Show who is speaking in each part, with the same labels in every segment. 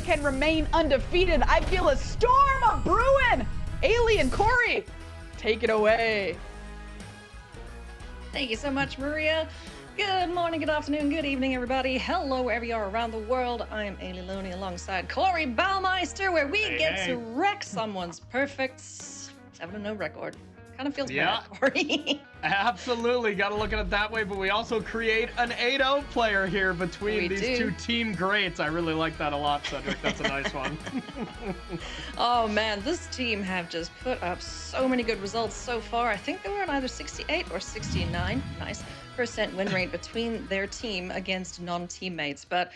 Speaker 1: can remain undefeated. I feel a storm of brewing. Alien Corey, take it away.
Speaker 2: Thank you so much, Maria. Good morning, good afternoon, good evening, everybody. Hello, wherever you are around the world. I am Ailey Loney alongside Corey Baumeister, where we get to wreck someone's perfect 7-0 record. Kind of feels bad, Corey.
Speaker 3: Absolutely. Got to look at it that way, but we also create an 8-0 player here between these two team greats. I really like that a lot, Cedric. That's a nice one.
Speaker 2: Oh, man, this team have just put up so many good results so far. I think they were at either 68 or 69. Nice. % win rate between their team against non-teammates. But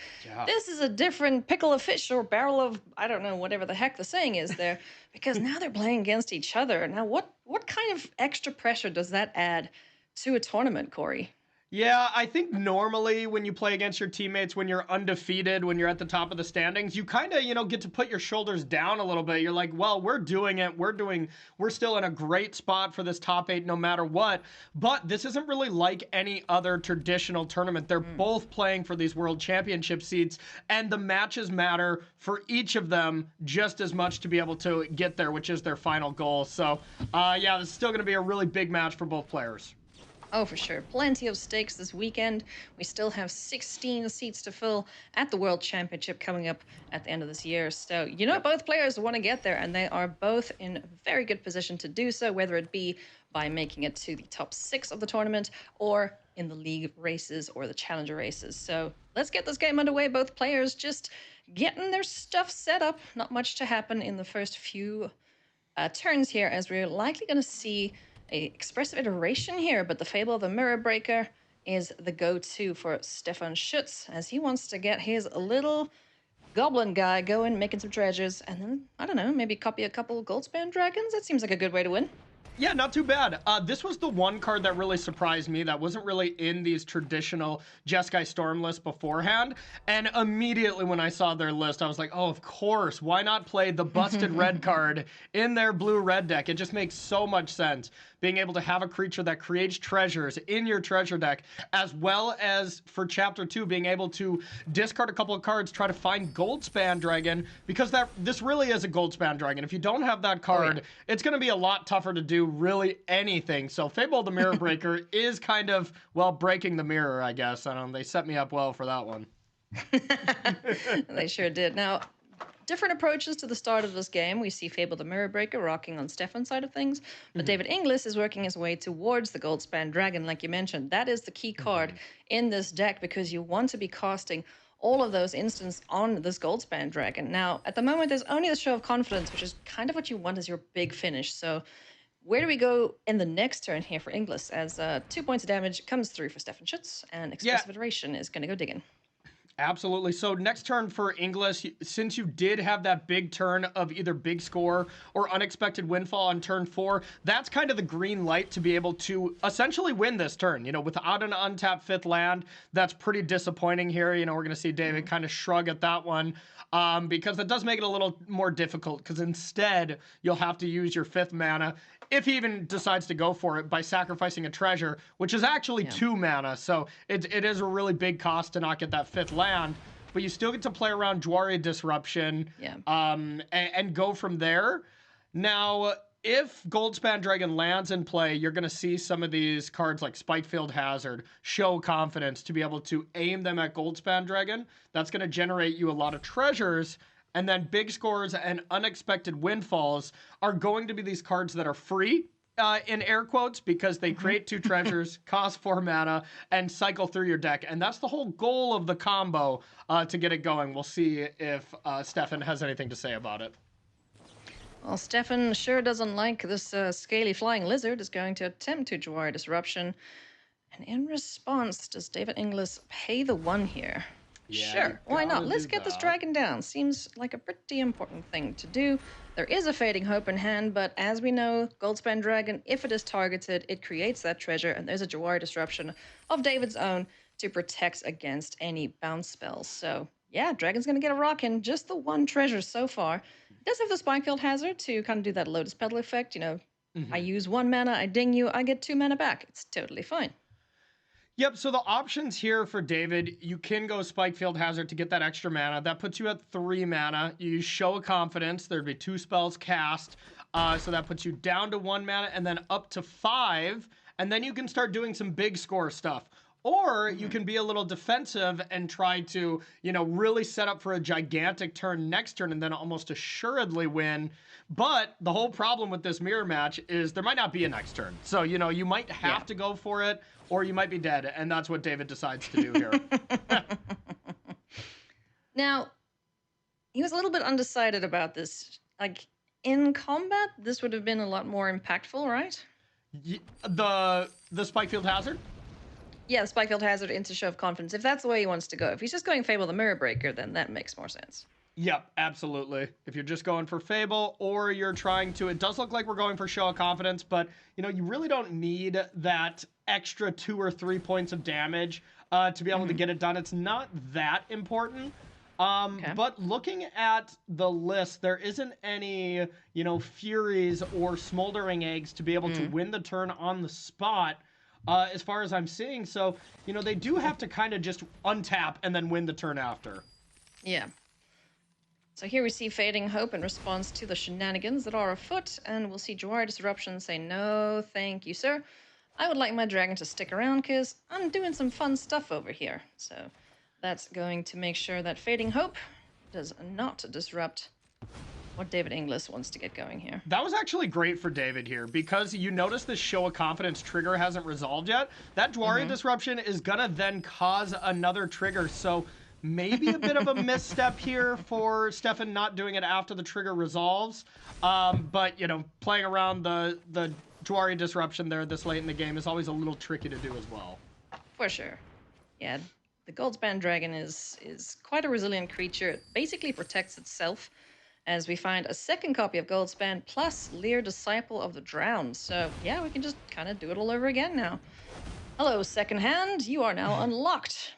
Speaker 2: this is a different pickle of fish or barrel of, I don't know, whatever the heck the saying is there, because now they're playing against each other. Now, what kind of extra pressure does that add to a tournament, Corey?
Speaker 3: Yeah, I think normally when you play against your teammates, when you're undefeated, when you're at the top of the standings, you kind of, get to put your shoulders down a little bit. You're like, well, we're doing it. We're still in a great spot for this top 8 no matter what. But this isn't really like any other traditional tournament. They're both playing for these world championship seats, and the matches matter for each of them just as much to be able to get there, which is their final goal. So, yeah, this is still going to be a really big match for both players.
Speaker 2: Oh, for sure. Plenty of stakes this weekend. We still have 16 seats to fill at the World Championship coming up at the end of this year. So, both players want to get there, and they are both in very good position to do so, whether it be by making it to the top 6 of the tournament or in the league races or the challenger races. So let's get this game underway. Both players just getting their stuff set up. Not much to happen in the first few turns here, as we're likely going to see a expressive iteration here, but the Fable of the Mirror Breaker is the go-to for Stefan Schütz, as he wants to get his little goblin guy going, making some treasures, and then, I don't know, maybe copy a couple Goldspan Dragons. That seems like a good way to win.
Speaker 3: Yeah, not too bad. This was the one card that really surprised me that wasn't really in these traditional Jeskai Storm lists beforehand. And immediately when I saw their list, I was like, oh, of course. Why not play the busted red card in their blue-red deck? It just makes so much sense. Being able to have a creature that creates treasures in your treasure deck, as well as for Chapter 2, being able to discard a couple of cards, try to find Goldspan Dragon, because this really is a Goldspan Dragon. If you don't have that card, it's going to be a lot tougher to do really anything. So Fable of the Mirror Breaker is kind of, well, breaking the mirror, I guess. I don't know, they set me up well for that one.
Speaker 2: They sure did. Now, different approaches to the start of this game. We see Fable the Mirror Breaker rocking on Stefan's side of things, but David Inglis is working his way towards the Goldspan Dragon, like you mentioned. That is the key card in this deck, because you want to be casting all of those instants on this Goldspan Dragon. Now, at the moment, there's only the Show of Confidence, which is kind of what you want as your big finish. So where do we go in the next turn here for Inglis, as 2 points of damage comes through for Stefan Schütz, and Expressive Iteration is going to go digging.
Speaker 3: Absolutely. So next turn for Inglis, since you did have that big turn of either big score or unexpected windfall on turn 4, that's kind of the green light to be able to essentially win this turn. Without an untapped 5th land, that's pretty disappointing here. We're going to see David kind of shrug at that one, because that does make it a little more difficult, because instead you'll have to use your 5th mana, if he even decides to go for it, by sacrificing a treasure, which is actually 2 mana. So it is a really big cost to not get that 5th land, but you still get to play around Jwari Disruption and go from there. Now, if Goldspan Dragon lands in play, you're going to see some of these cards like Spikefield Hazard, Show Confidence, to be able to aim them at Goldspan Dragon. That's going to generate you a lot of treasures. And then big scores and unexpected windfalls are going to be these cards that are free, in air quotes, because they create 2 treasures, cost 4 mana, and cycle through your deck. And that's the whole goal of the combo to get it going. We'll see if Stefan has anything to say about it.
Speaker 2: Well, Stefan sure doesn't like this scaly flying lizard, is going to attempt to Jwari Disruption. And in response, does David Inglis pay the 1 here?
Speaker 3: Yeah,
Speaker 2: sure, why not? Let's get this dragon down. Seems like a pretty important thing to do. There is a Fading Hope in hand, but as we know, Goldspan Dragon, if it is targeted, it creates that treasure, and there's a Jwari Disruption of David's own to protect against any bounce spells. So, yeah, Dragon's going to get a rockin'. Just the 1 treasure so far. It does have the Spikefield Hazard to kind of do that Lotus Petal effect. I use 1 mana, I ding you, I get 2 mana back. It's totally fine.
Speaker 3: Yep, so the options here for David, you can go Spikefield Hazard to get that extra mana. That puts you at 3 mana. You use Show of Confidence. There'd be 2 spells cast. So that puts you down to 1 mana and then up to 5. And then you can start doing some big score stuff. Or you can be a little defensive and try to, you know, really set up for a gigantic turn next turn and then almost assuredly win. But the whole problem with this mirror match is there might not be a next turn. So, you know, you might have to go for it or you might be dead. And that's what David decides to do here.
Speaker 2: Now, he was a little bit undecided about this. Like, in combat, this would have been a lot more impactful, right?
Speaker 3: The Spikefield Hazard?
Speaker 2: Yeah, the Spikefield Hazard into Show of Confidence. If that's the way he wants to go. If he's just going Fable the Mirror Breaker, then that makes more sense.
Speaker 3: Yep, absolutely. If you're just going for Fable or you're trying to, it does look like we're going for Show of Confidence, but you know, you really don't need that extra 2 or 3 points of damage to be able to get it done. It's not that important. But looking at the list, there isn't any, you know, Furies or Smoldering Eggs to be able to win the turn on the spot. As far as I'm seeing. So, you know, they do have to kind of just untap and then win the turn after.
Speaker 2: Yeah. So here we see Fading Hope in response to the shenanigans that are afoot, and we'll see Jawari Disruption say, no, thank you, sir. I would like my dragon to stick around because I'm doing some fun stuff over here. So that's going to make sure that Fading Hope does not disrupt what David Inglis wants to get going here.
Speaker 3: That was actually great for David here because you notice the Show of Confidence trigger hasn't resolved yet. That Dwari Disruption is gonna then cause another trigger. So maybe a bit of a misstep here for Stefan not doing it after the trigger resolves. But, you know, playing around the Dwari Disruption there this late in the game is always a little tricky to do as well.
Speaker 2: For sure. Yeah, the Goldspan Dragon is quite a resilient creature. It basically protects itself, as we find a second copy of Goldspan plus Lear, Disciple of the Drowned. So, yeah, we can just kind of do it all over again now. Hello, Second Hand. You are now unlocked.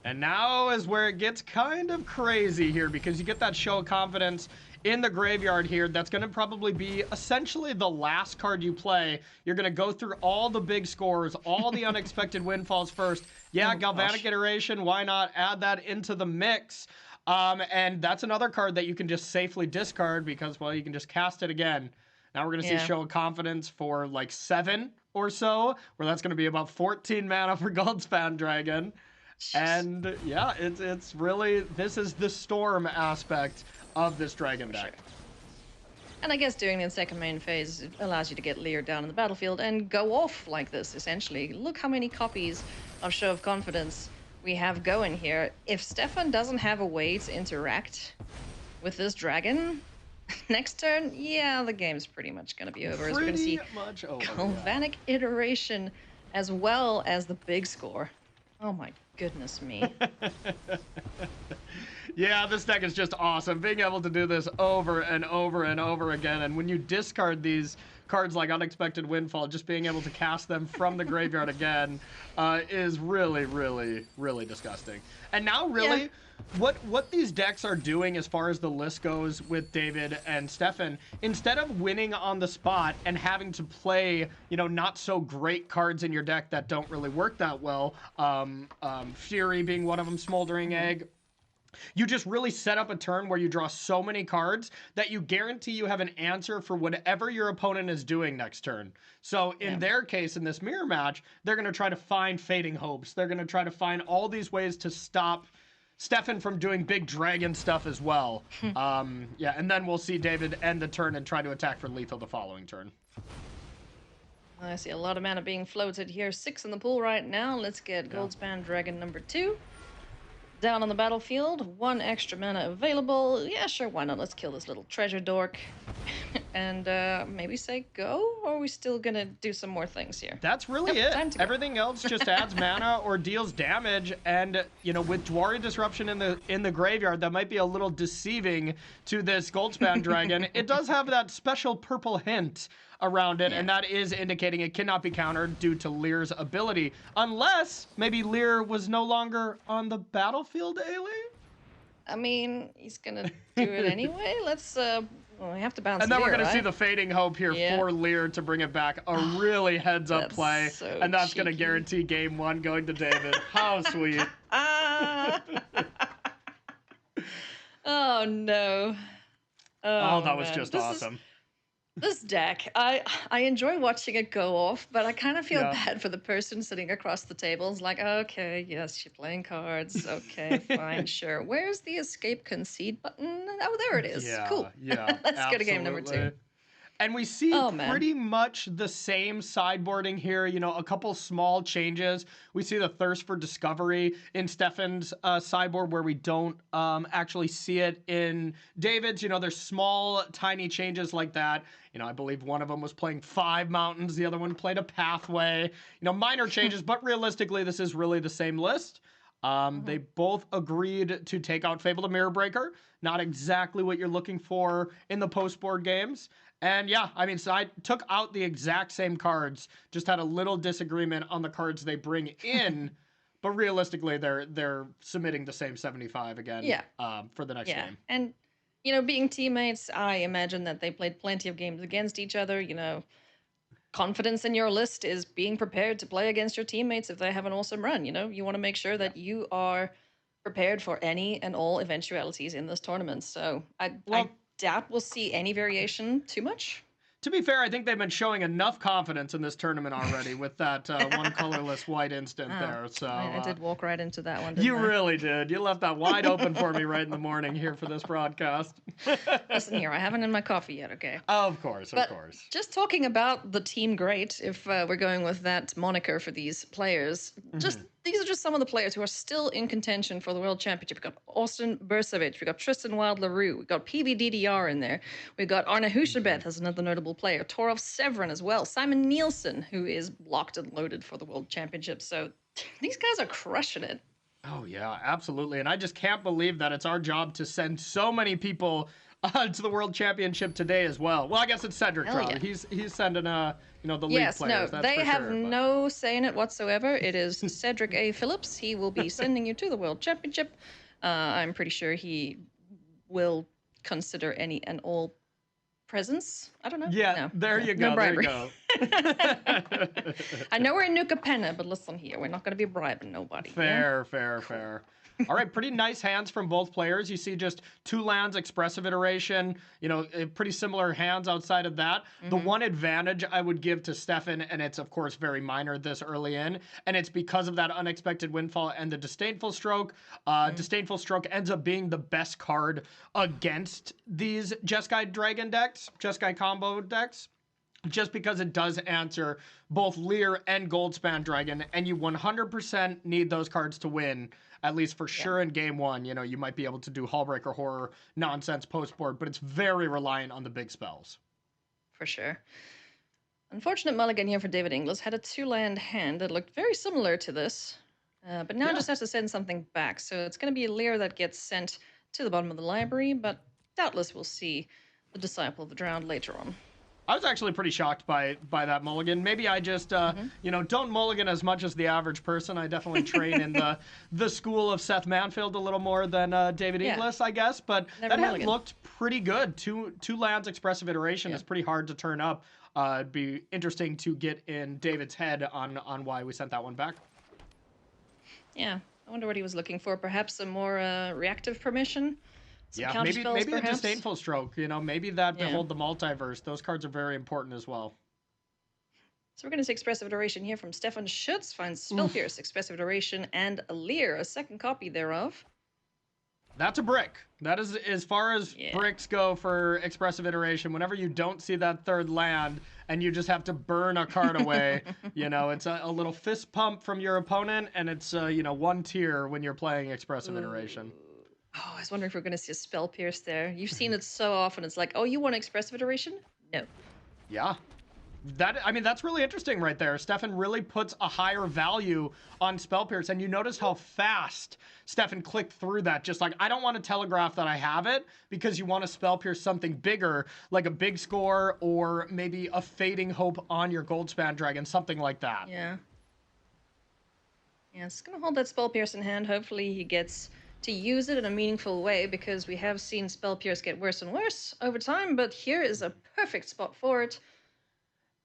Speaker 3: And now is where it gets kind of crazy here because you get that Show of Confidence in the graveyard here. That's going to probably be essentially the last card you play. You're going to go through all the big scores, all the unexpected windfalls first. Yeah, Galvanic Iteration, why not add that into the mix? And that's another card that you can just safely discard because, well, you can just cast it again. Now we're going to see Show of Confidence for like 7 or so, where that's going to be about 14 mana for Goldspan Dragon. And yeah, it's really, this is the storm aspect of this Dragon deck.
Speaker 2: Sure. And I guess doing it in second main phase allows you to get Lear down in the battlefield and go off like this, essentially. Look how many copies of Show of Confidence we have going here. If Stefan doesn't have a way to interact with this dragon next turn, yeah, the game's pretty much going to be over. As we're going to see Galvanic Iteration as well as the big score. Oh my goodness me.
Speaker 3: Yeah, this deck is just awesome. Being able to do this over and over and over again. And when you discard these cards like Unexpected Windfall, just being able to cast them from the graveyard again is really, really, really disgusting. And now really, what these decks are doing as far as the list goes with David and Stefan, instead of winning on the spot and having to play, you know, not so great cards in your deck that don't really work that well, Fury being one of them, Smoldering Egg, you just really set up a turn where you draw so many cards that you guarantee you have an answer for whatever your opponent is doing next turn. So in their case, in this mirror match, they're going to try to find Fading Hopes. They're going to try to find all these ways to stop Stefan from doing big dragon stuff as well. Yeah, and then we'll see David end the turn and try to attack for lethal the following turn.
Speaker 2: I see a lot of mana being floated here. 6 in the pool right now. Let's get Goldspan Dragon number 2. Down on the battlefield, 1 extra mana available. Yeah, sure, why not? Let's kill this little treasure dork. And maybe say go? Or are we still gonna do some more things here?
Speaker 3: That's really it. Everything else just adds mana or deals damage. And, you know, with Dwari Disruption in the graveyard, that might be a little deceiving to this Goldspan Dragon. It does have that special purple hint around it, and that is indicating it cannot be countered due to Lear's ability. Unless maybe Lear was no longer on the battlefield, Ailey?
Speaker 2: I mean, he's gonna do it anyway. Let's well, we have to bounce.
Speaker 3: And then
Speaker 2: Lear,
Speaker 3: we're gonna
Speaker 2: right?
Speaker 3: see the fading hope here for Lear to bring it back. A really heads-up
Speaker 2: That's
Speaker 3: play,
Speaker 2: so
Speaker 3: and that's gonna
Speaker 2: cheeky.
Speaker 3: guarantee game 1 going to David. How sweet.
Speaker 2: Oh no.
Speaker 3: Oh, that was
Speaker 2: man.
Speaker 3: just
Speaker 2: This
Speaker 3: awesome.
Speaker 2: This deck, I enjoy watching it go off, but I kind of feel
Speaker 3: Yeah.
Speaker 2: bad for the person sitting across the table. It's like, okay, yes, you're playing cards. Okay, fine, sure. Where's the escape concede button? Oh, there it is.
Speaker 3: Yeah,
Speaker 2: Cool.
Speaker 3: yeah.
Speaker 2: Let's go to game number 2.
Speaker 3: absolutely. And we see
Speaker 2: Oh, man.
Speaker 3: pretty much the same sideboarding here, you know, a couple small changes. We see the thirst for discovery in Stefan's sideboard where we don't actually see it in David's. You know, there's small, tiny changes like that. You know, I believe one of them was playing 5 mountains. The other one played a pathway. You know, minor changes, but realistically, this is really the same list. They both agreed to take out Fable the Mirror Breaker. Not exactly what you're looking for in the post-board games. And yeah, I mean, so I took out the exact same cards, just had a little disagreement on the cards they bring in, but realistically, they're submitting the same 75 again for the next game.
Speaker 2: And, you know, being teammates, I imagine that they played plenty of games against each other. You know, confidence in your list is being prepared to play against your teammates if they have an awesome run. You know, you want to make sure that you are prepared for any and all eventualities in this tournament. So I doubt we'll see any variation too much.
Speaker 3: To be fair, I think they've been showing enough confidence in this tournament already with that one colorless white instant there. So
Speaker 2: I did walk right into that one. Didn't
Speaker 3: you
Speaker 2: I?
Speaker 3: really did. You left that wide open for me right in the morning here for this broadcast.
Speaker 2: Listen here, I haven't had my coffee yet, okay?
Speaker 3: Of course,
Speaker 2: But
Speaker 3: of course.
Speaker 2: just talking about the team great, if we're going with that moniker for these players, just these are just some of the players who are still in contention for the World Championship. We've got Austin Bursovic, we've got Tristan Wild-LaRue, we've got PVDDR in there, we've got Arne Huschebeth as another notable player, Torov Severin as well, Simon Nielsen, who is locked and loaded for the World Championship. So these guys are crushing it.
Speaker 3: Oh, yeah, absolutely. And I just can't believe that it's our job to send so many people to the World Championship today as well. Well, I guess it's Cedric, probably. He's sending, the league players.
Speaker 2: No, they have no say in it whatsoever. It is Cedric A. Phillips. He will be sending you to the World Championship. I'm pretty sure he will consider any and all presents. I don't know.
Speaker 3: Yeah,
Speaker 2: no,
Speaker 3: there you go.
Speaker 2: No bribery.
Speaker 3: There you go.
Speaker 2: I know we're in New Capenna, but listen here, we're not going to be bribing nobody.
Speaker 3: Fair. All right, pretty nice hands from both players. You see just 2 lands, expressive iteration, you know, pretty similar hands outside of that. The one advantage I would give to Stefan, and it's of course very minor this early in, and it's because of that unexpected windfall and the disdainful stroke. Disdainful stroke ends up being the best card against these Jeskai Dragon decks, Jeskai combo decks. Just because it does answer both Lear and Goldspan Dragon, and you 100% need those cards to win, at least for sure in game 1. You know, you might be able to do Hullbreaker Horror nonsense post-board, but it's very reliant on the big spells.
Speaker 2: For sure. Unfortunate mulligan here for David Inglis. Had a 2-land hand that looked very similar to this, but now just has to send something back. So it's going to be a Lear that gets sent to the bottom of the library, but doubtless we'll see the Disciple of the Drowned later on.
Speaker 3: I was actually pretty shocked by that mulligan. Maybe I just, don't mulligan as much as the average person. I definitely train in the school of Seth Manfield a little more than David Inglis, I guess. But that had looked pretty good. Two lands expressive iteration is pretty hard to turn up. It'd be interesting to get in David's head on why we sent that one back.
Speaker 2: Yeah, I wonder what he was looking for. Perhaps a more reactive permission?
Speaker 3: Yeah, maybe a disdainful stroke. You know, maybe that Behold the Multiverse. Those cards are very important as well.
Speaker 2: So we're going to see expressive iteration here from Stefan Schütz. Finds Spell Pierce, expressive iteration, and a Lear, a second copy thereof.
Speaker 3: That's a brick. That is as far as bricks go for expressive iteration. Whenever you don't see that 3rd land and you just have to burn a card away, you know, it's a little fist pump from your opponent, and it's 1 tier when you're playing expressive iteration.
Speaker 2: Oh, I was wondering if we're going to see a Spell Pierce there. You've seen it so often. It's like, oh, you want expressive iteration? No.
Speaker 3: Yeah. That's really interesting right there. Stefan really puts a higher value on Spell Pierce, and you notice how fast Stefan clicked through that. Just like, I don't want to telegraph that I have it, because you want to Spell Pierce something bigger, like a big score, or maybe a Fading Hope on your Goldspan Dragon, something like that.
Speaker 2: Yeah. Yeah, it's going to hold that Spell Pierce in hand. Hopefully he gets to use it in a meaningful way, because we have seen Spell Pierce get worse and worse over time, but here is a perfect spot for it.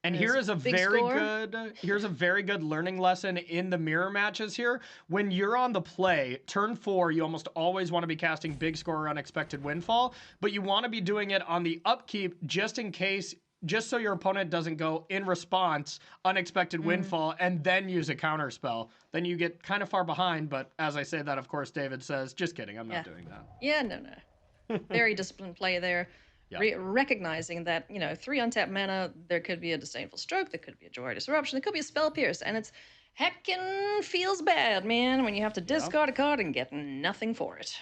Speaker 3: And
Speaker 2: There's
Speaker 3: here's a
Speaker 2: big
Speaker 3: very
Speaker 2: score.
Speaker 3: good learning lesson in the mirror matches here. When you're on the play, turn 4, you almost always want to be casting big score or unexpected windfall, but you want to be doing it on the upkeep just in case, just so your opponent doesn't go in response, unexpected windfall, and then use a counter spell. Then you get kind of far behind, but as I say that, of course, David says, just kidding, I'm not doing that.
Speaker 2: Yeah, no. Very disciplined play there.
Speaker 3: Yeah.
Speaker 2: Recognizing that, 3 untapped mana, there could be a Disdainful Stroke, there could be a Joy Disruption, there could be a Spell Pierce, and it's heckin' feels bad, man, when you have to discard a card and get nothing for it.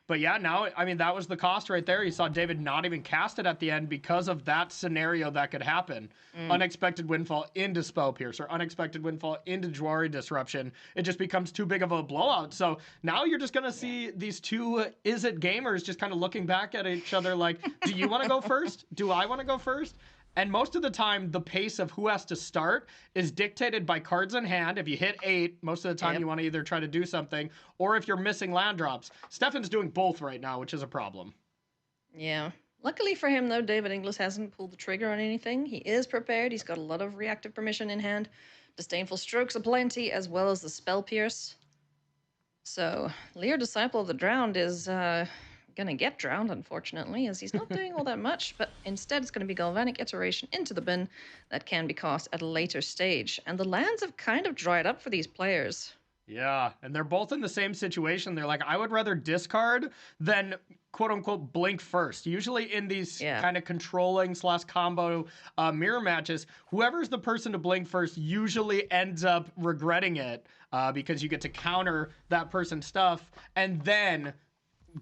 Speaker 3: But yeah, now, I mean, that was the cost right there. You saw David not even cast it at the end because of that scenario that could happen. Unexpected Windfall into Spell Pierce or Unexpected Windfall into Joy Disruption. It just becomes too big of a blowout. So now you're just going to see these two is-it gamers just kind of looking back at each other like, do you want to go first? Do I want to go first? And most of the time, the pace of who has to start is dictated by cards in hand. If you hit 8, most of the time you want to either try to do something, or if you're missing land drops. Stefan's doing both right now, which is a problem.
Speaker 2: Yeah. Luckily for him, though, David Inglis hasn't pulled the trigger on anything. He is prepared. He's got a lot of reactive permission in hand. Disdainful Strokes aplenty, as well as the Spell Pierce. So, Lear, Disciple of the Drowned, is going to get drowned, unfortunately, as he's not doing all that much, but instead it's going to be Galvanic Iteration into the bin that can be cast at a later stage. And the lands have kind of dried up for these players.
Speaker 3: Yeah, and they're both in the same situation. They're like, I would rather discard than quote-unquote blink first. Usually in these kind of controlling / combo mirror matches, whoever's the person to blink first usually ends up regretting it because you get to counter that person's stuff and then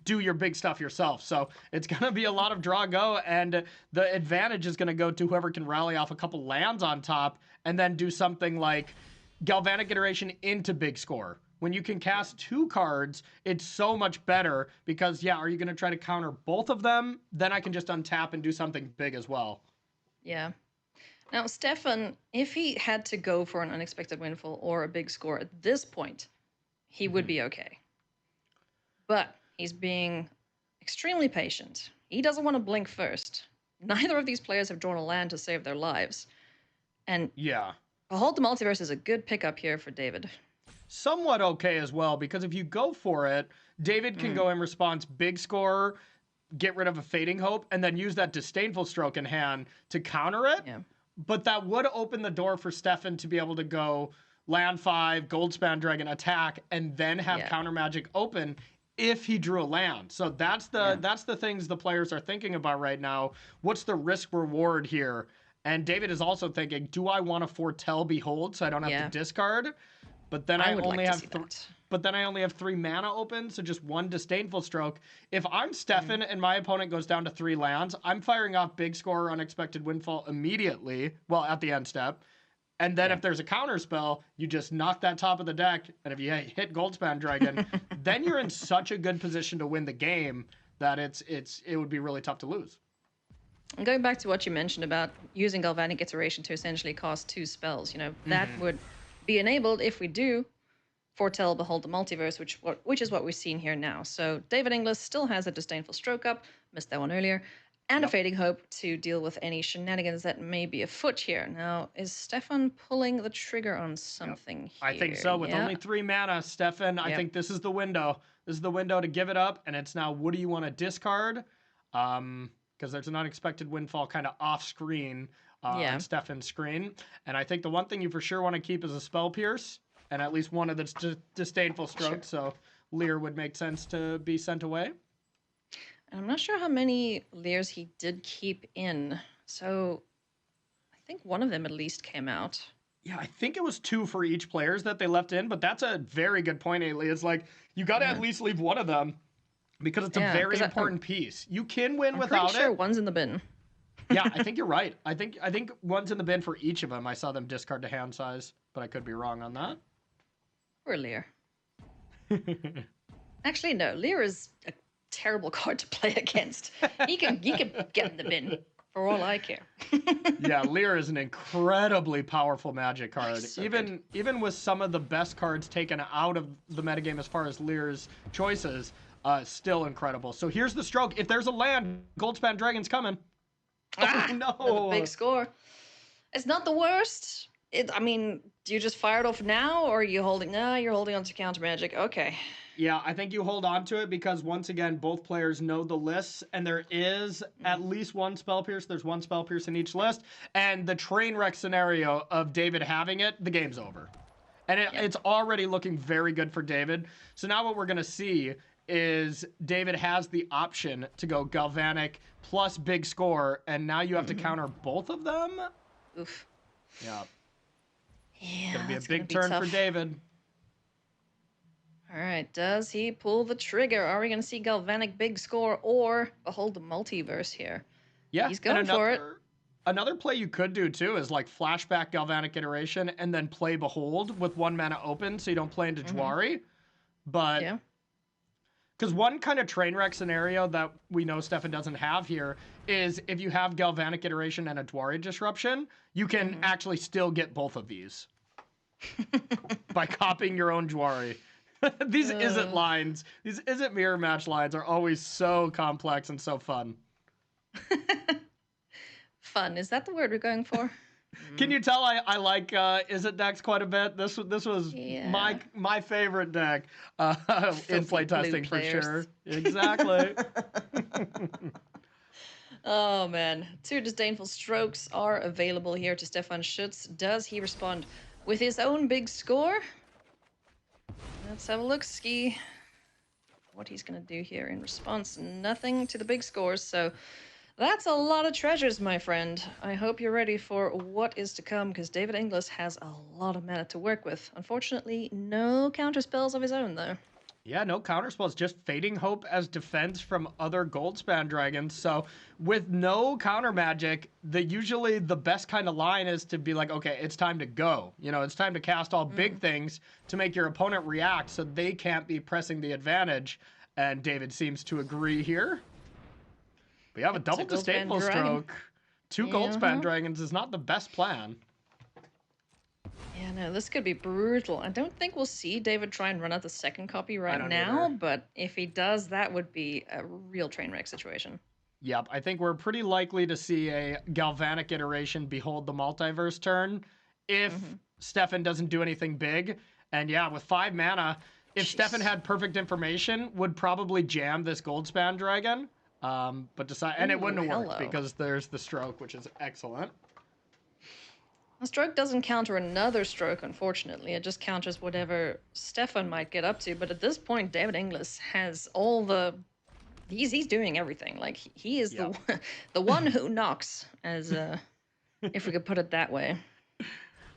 Speaker 3: do your big stuff yourself. So it's going to be a lot of draw go, and the advantage is going to go to whoever can rally off a couple lands on top and then do something like Galvanic Iteration into big score. When you can cast 2 cards, it's so much better because, are you going to try to counter both of them? Then I can just untap and do something big as well.
Speaker 2: Yeah. Now, Stefan, if he had to go for an unexpected windfall or a big score at this point, he would be okay. But he's being extremely patient. He doesn't want to blink first. Neither of these players have drawn a land to save their lives. And Behold the Multiverse is a good pickup here for David.
Speaker 3: Somewhat okay as well, because if you go for it, David can go in response, big score, get rid of a Fading Hope, and then use that Disdainful Stroke in hand to counter it. Yeah. But that would open the door for Stefan to be able to go land 5, Goldspan Dragon attack, and then have counter magic open if he drew a land. So that's the things the players are thinking about right now. What's the risk reward here? And David is also thinking, do I want to foretell Behold so I don't have to discard? But then I only have 3 mana open, so just 1 Disdainful Stroke. If I'm Stefan and my opponent goes down to 3 lands, I'm firing off big score or unexpected windfall immediately, well, at the end step. And then if there's a counter spell, you just knock that top of the deck, and if you hit Goldspan Dragon, then you're in such a good position to win the game that it would be really tough to lose.
Speaker 2: And going back to what you mentioned about using Galvanic Iteration to essentially cast 2 spells, that would be enabled if we do foretell Behold the Multiverse, which is what we've seen here now. So David Inglis still has a Disdainful Stroke up, missed that one earlier, and a Fading Hope to deal with any shenanigans that may be afoot here. Now, is Stefan pulling the trigger on something here?
Speaker 3: I think so. With only 3 mana, Stefan, I think this is the window. This is the window to give it up, and it's now, what do you want to discard? Because there's an unexpected windfall kind of off-screen on Stefan's screen. And I think the one thing you for sure want to keep is a Spell Pierce, and at least one of the Disdainful Strokes, so Lear would make sense to be sent away.
Speaker 2: I'm not sure how many Lears he did keep in, so I think one of them at least came out.
Speaker 3: Yeah, I think it was 2 for each players that they left in, but that's a very good point, Ailey. It's like, you got to at least leave one of them, because it's a very important piece. You can win without it.
Speaker 2: I'm pretty sure one's in the bin.
Speaker 3: Yeah, I think you're right. I think one's in the bin for each of them. I saw them discard to hand size, but I could be wrong on that.
Speaker 2: Or Lear. Actually, no. Lear is a terrible card to play against. He can get in the bin for all I care.
Speaker 3: Yeah, Lear is an incredibly powerful Magic card.
Speaker 2: So
Speaker 3: even with some of the best cards taken out of the metagame as far as Lear's choices, still incredible. So here's the stroke. If there's a land, Goldspan Dragon's coming.
Speaker 2: Ah,
Speaker 3: Oh, no.
Speaker 2: another big score. It's not the worst. I mean, do you just fire it off now, or are you holding? No, you're holding on to counter magic. Okay.
Speaker 3: Yeah, I think you hold on to it because, once again, both players know the lists, and there is at least one Spell Pierce. There's one Spell Pierce in each list, and the train wreck scenario of David having it, the game's over. And it's already looking very good for David. So now what we're going to see is David has the option to go Galvanic plus big score, and now you have to counter both of them?
Speaker 2: Oof.
Speaker 3: Yeah.
Speaker 2: Yeah,
Speaker 3: Gonna be a
Speaker 2: that's
Speaker 3: big
Speaker 2: gonna be
Speaker 3: turn for
Speaker 2: tough.
Speaker 3: David.
Speaker 2: All right, does he pull the trigger? Are we going to see Galvanic big score or behold the multiverse here?
Speaker 3: Yeah,
Speaker 2: He's going for it.
Speaker 3: Another play you could do too is like flashback Galvanic Iteration and then play Behold with 1 mana open, so you don't play into Jwari. But
Speaker 2: Yeah.
Speaker 3: because one kind of train wreck scenario that we know Stefan doesn't have here is if you have Galvanic Iteration and a Jwari Disruption, you can actually still get both of these by copying your own Jwari. These isn't lines, these isn't mirror match lines are always so complex and so fun.
Speaker 2: Fun, is that the word we're going for?
Speaker 3: Can you tell I like Izzet decks quite a bit? This was my favorite deck in playtesting for sure. Exactly.
Speaker 2: Oh man, 2 disdainful strokes are available here to Stefan Schütz. Does he respond with his own big score? Let's have a look, Ski. What he's gonna do here in response? Nothing to the big scores, so that's a lot of treasures, my friend. I hope you're ready for what is to come, because David Inglis has a lot of mana to work with. Unfortunately, no counter spells of his own, though.
Speaker 3: Yeah, no counter spells, just Fading Hope as defense from other Goldspan Dragons. So with no counter magic, usually the best kind of line is to be like, okay, it's time to go. You know, it's time to cast all big things to make your opponent react so they can't be pressing the advantage. And David seems to agree here. We have a double disdainful stroke. 2 Goldspan Dragons is not the best plan.
Speaker 2: Yeah, no, this could be brutal. I don't think we'll see David try and run out the second copy right
Speaker 3: don't
Speaker 2: now,
Speaker 3: either.
Speaker 2: but if he does, that would be a real train wreck situation.
Speaker 3: Yep, I think we're pretty likely to see a Galvanic Iteration Behold the Multiverse turn if Stefan doesn't do anything big. And yeah, with 5 mana, if Stefan had perfect information, would probably jam this Goldspan Dragon. But decide, and it wouldn't have worked because there's the stroke, which is excellent.
Speaker 2: A stroke doesn't counter another stroke, unfortunately. It just counters whatever Stefan might get up to. But at this point, David Inglis has all the... He's doing everything. Like, he is the one who knocks, as if we could put it that way.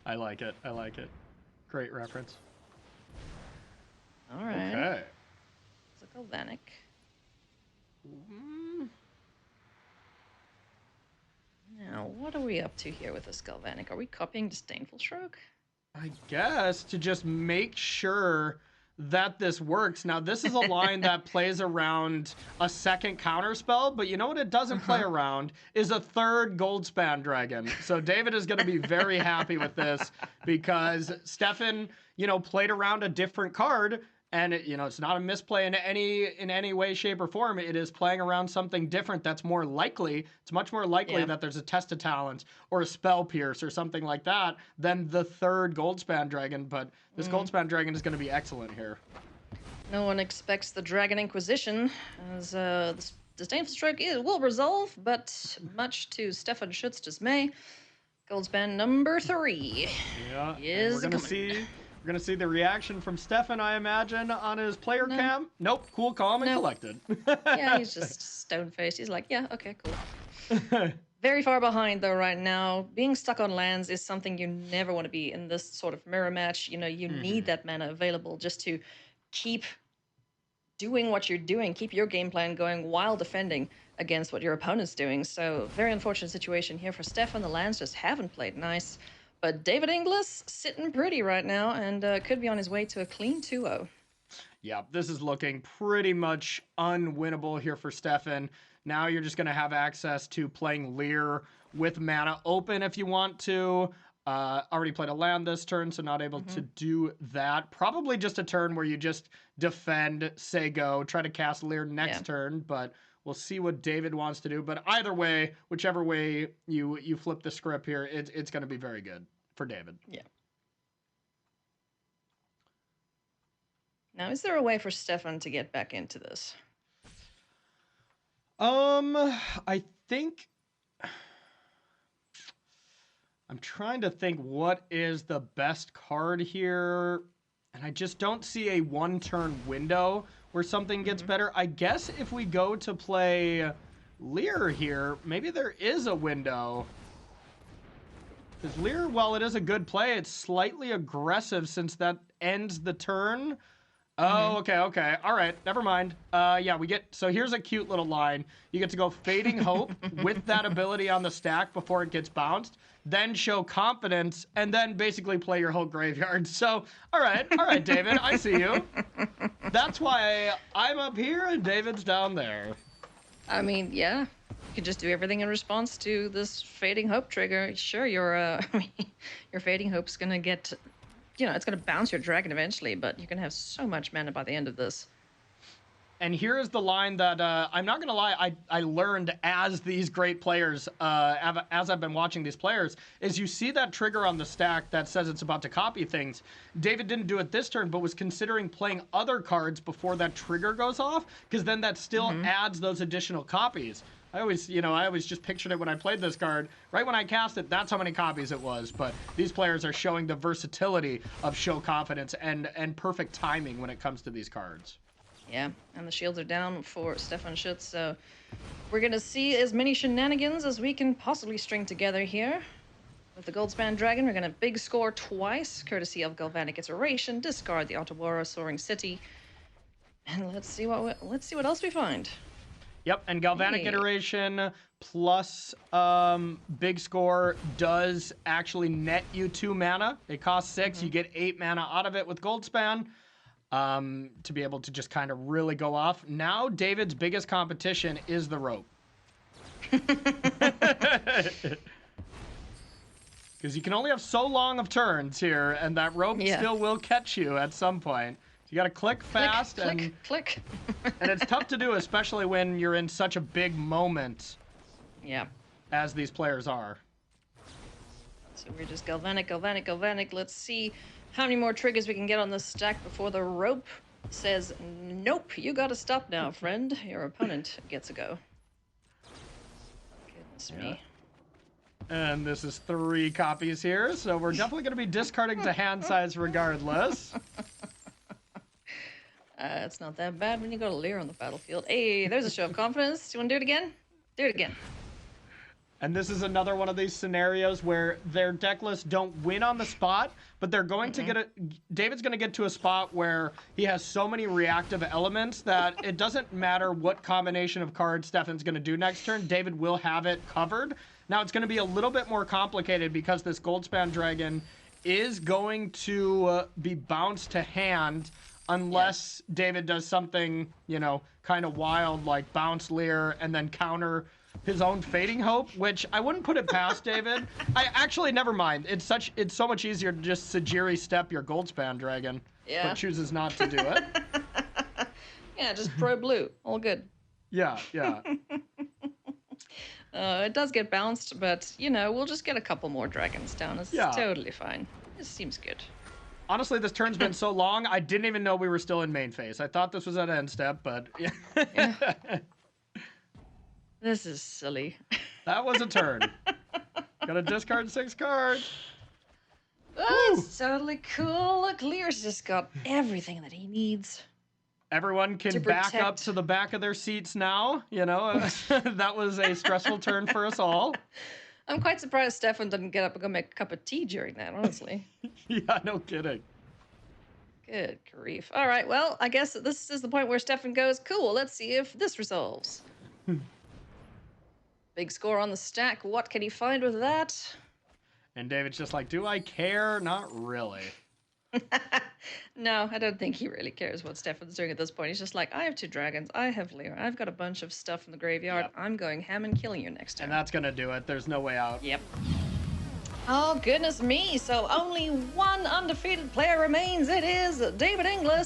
Speaker 3: I like it. I like it. Great reference.
Speaker 2: All right.
Speaker 3: Okay.
Speaker 2: It's a Galvanic. Now, what are we up to here with this Galvanic? Are we copying Disdainful Stroke?
Speaker 3: I guess to just make sure that this works. Now, this is a line that plays around a second counter spell, but you know what it doesn't play around is a third Goldspan Dragon. So David is going to be very happy with this because Stefan, played around a different card. And it's not a misplay in any way, shape, or form. It is playing around something different that's more likely. It's much more likely that there's a Test of Talents or a Spell Pierce or something like that than the third Goldspan Dragon. But this Goldspan Dragon is going to be excellent here.
Speaker 2: No one expects the Dragon Inquisition, as the Disdainful Stroke will resolve, but much to Stefan Schutz's dismay, Goldspan number 3 is
Speaker 3: we're gonna see the reaction from Stefan, I imagine, on his player cam. Nope, cool, calm, and collected.
Speaker 2: Yeah, he's just stone-faced. He's like, yeah, okay, cool. Very far behind, though, right now. Being stuck on lands is something you never want to be in this sort of mirror match. You need that mana available just to keep doing what you're doing, keep your game plan going while defending against what your opponent's doing. So, very unfortunate situation here for Stefan. The lands just haven't played nice. But David Inglis sitting pretty right now and could be on his way to a clean 2-0.
Speaker 3: Yeah, this is looking pretty much unwinnable here for Stefan. Now you're just going to have access to playing Lear with mana open if you want to. Already played a land this turn, so not able to do that. Probably just a turn where you just defend, say go, try to cast Leer next turn, but we'll see what David wants to do. But either way, whichever way you flip the script here, it's going to be very good for David.
Speaker 2: Yeah. Now, is there a way for Stefan to get back into this?
Speaker 3: I think I'm trying to think what is the best card here, and I just don't see a one-turn window where something gets better. I guess if we go to play Leer here, maybe there is a window. Because Leer, while it is a good play, it's slightly aggressive since that ends the turn. Oh, okay. All right, never mind. Yeah, so here's a cute little line. You get to go Fading Hope with that ability on the stack before it gets bounced, then show Confidence, and then basically play your whole graveyard. So, all right, David, I see you. That's why I'm up here and David's down there.
Speaker 2: I mean, yeah. You could just do everything in response to this Fading Hope trigger. Sure, your Fading Hope's gonna get... it's going to bounce your dragon eventually, but you're going to have so much mana by the end of this.
Speaker 3: And here is the line that, I'm not going to lie, I learned as these great players, as I've been watching these players, is you see that trigger on the stack that says it's about to copy things. David didn't do it this turn, but was considering playing other cards before that trigger goes off, because then that still adds those additional copies. I always just pictured it when I played this card. Right when I cast it, that's how many copies it was. But these players are showing the versatility of Show Confidence and perfect timing when it comes to these cards.
Speaker 2: Yeah, and the shields are down for Stefan Schütz, so we're going to see as many shenanigans as we can possibly string together here. With the Goldspan Dragon, we're going to big score twice, courtesy of Galvanic Iteration, discard the Otawara Soaring City, and let's see what else we find.
Speaker 3: Yep, and Galvanic Iteration plus Big Score does actually net you 2 mana. It costs 6. You get 8 mana out of it with Goldspan to be able to just kind of really go off. Now, David's biggest competition is the rope. Because you can only have so long of turns here, and that rope still will catch you at some point. You got to click fast
Speaker 2: click.
Speaker 3: And it's tough to do, especially when you're in such a big moment.
Speaker 2: Yeah.
Speaker 3: As these players are.
Speaker 2: So we're just Galvanic. Let's see how many more triggers we can get on this stack before the rope says, nope, you got to stop now, friend. Your opponent gets a go. Goodness me.
Speaker 3: And this is 3 copies here, so we're definitely going to be discarding to hand size regardless.
Speaker 2: It's not that bad when you go to Leer on the battlefield. Hey, there's a show of confidence. Do you want to do it again? Do it again.
Speaker 3: And this is another one of these scenarios where their deck lists don't win on the spot, but they're going to get David's going to get to a spot where he has so many reactive elements that it doesn't matter what combination of cards Stefan's going to do next turn. David will have it covered. Now, it's going to be a little bit more complicated because this Goldspan Dragon is going to be bounced to hand unless David does something, kind of wild like bounce Leer and then counter his own Fading Hope, which I wouldn't put it past David. Never mind. It's so much easier to just Sajiri step your Goldspan Dragon, but chooses not to do it.
Speaker 2: Yeah, just pro blue. All good.
Speaker 3: Yeah.
Speaker 2: It does get bounced, but, we'll just get a couple more dragons down. It's totally fine. This seems good.
Speaker 3: Honestly, this turn's been so long, I didn't even know we were still in main phase. I thought this was at end step, but... yeah.
Speaker 2: This is silly.
Speaker 3: That was a turn. Gotta discard 6 cards.
Speaker 2: That's totally cool. Look, Lear's just got everything that he needs.
Speaker 3: Everyone can back up to the back of their seats now. That was a stressful turn for us all.
Speaker 2: I'm quite surprised Stefan didn't get up and go make a cup of tea during that, honestly.
Speaker 3: Yeah, no kidding.
Speaker 2: Good grief. All right, well, I guess this is the point where Stefan goes, cool, let's see if this resolves. Big score on the stack. What can he find with that?
Speaker 3: And David's just like, do I care? Not really.
Speaker 2: No, I don't think he really cares what Stefan's doing at this point. He's just like, I have 2 dragons. I have Leer. I've got a bunch of stuff in the graveyard. Yep. I'm going ham and killing you next time.
Speaker 3: And that's going to do it. There's no way out.
Speaker 2: Yep. Oh, goodness me. So only one undefeated player remains. It is David Inglis.